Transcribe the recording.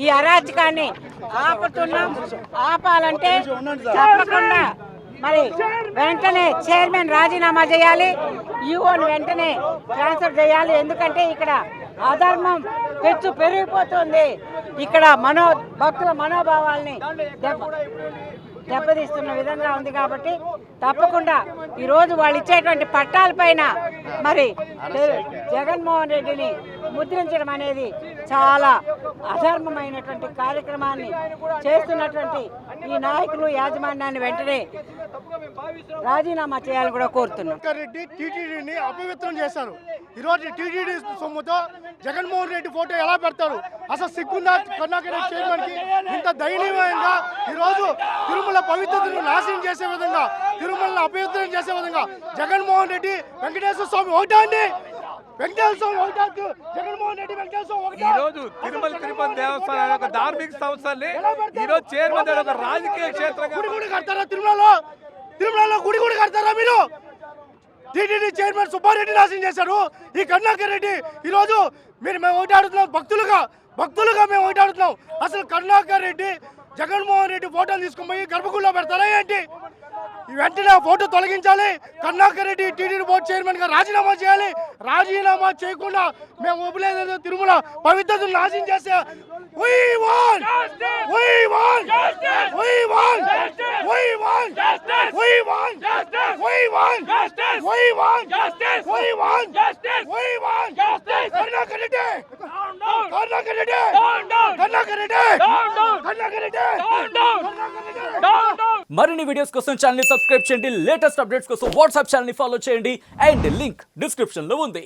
ఈ అరాచకాన్ని ఆపాలంటే తప్పకుండా మరి వెంటనే చైర్మన్ రాజీనామా చేయాలి, ఈఓని వెంటనే ట్రాన్స్ఫర్ చేయాలి. ఎందుకంటే ఇక్కడ అధర్మం పెరిగిపోతుంది. ఇక్కడ భక్తుల మనోభావాల్ని దెబ్బతీస్తున్న విధంగా ఉంది. కాబట్టి తప్పకుండా ఈరోజు వాళ్ళు ఇచ్చేటువంటి పట్టాలపైన మరి జగన్మోహన్ రెడ్డిని ముద్రించడం అనేది చాలా అధర్మమైనటువంటి కార్యక్రమాన్ని చేస్తున్నటువంటి ఈ నాయకులు యాజమాన్యాన్ని వెంటనే రాజీనామా చేయాలని కూడా కోరుతున్నాం. రెడ్డి టీటీడీని అపవిత్రం చేశారు. ఈరోజు టీటీడీ సొమ్ముతో జగన్మోహన్ రెడ్డి ఫోటో ఎలా పెడతారు? అసలు సిగ్గుందా కర్ణాకర్ చైర్మన్ కి? ఇంత దయనీయంగా ఈరోజు తిరుమల పవిత్రతను నాశనం చేసే విధంగా, తిరుమలను అపవిత్రం చేసే విధంగా జగన్మోహన్ రెడ్డి వెంకటేశ్వర స్వామి ఒకటా అండి? వెంకటేశ్వర స్వామి ఒకటా? జగన్మోహన్ రెడ్డి వెంకటేశ్వర స్వామి ఒకటా? ఈ రోజు తిరుపతి దేవస్థానం ఒక ధార్మిక సంస్థల్ని ఈ రోజు చైర్మన్ ఒక రాజకీయ క్షేత్రంగా గుడి కూడా కడతారా? తిరుమలలో గుడి కూడా కడతారా మీరు? టీటీడీ చైర్మన్ సుబ్బారెడ్డి నాశనం చేశారు. ఈ కరుణాకర్ రెడ్డి ఈరోజు మేము ఒకటి ఆడుతున్నాం, భక్తులుగా మేము ఒకటి ఆడుతున్నాం. అసలు కరుణాకర్ రెడ్డి జగన్మోహన్ రెడ్డి ఫోటోలు తీసుకుని పోయి గర్భగుడిలో పెడతారా ఏంటి? వెంటనే ఫోటో తొలగించాలి. Karunakar Reddy TTD board chairman గా రాజీనామా చేయాలి. రాజీనామా చేయకుండా మేము ఒప్పులేదు తిరుమల పవిత్రతను నాశనం చేస్తే We want justice. We want justice. We want justice. We want justice. We want justice. We want justice. We want justice. We want justice. We want justice. Karnataka Reddy. Down down. Karnataka Reddy. Down down. Karnataka Reddy. Down down. Karnataka Reddy. Down down. Down down. మరిన్ని videos కోసం channel ని subscribe చేయండి, latest updates కోసం WhatsApp channel ని follow చేయండి and link description లో ఉంది.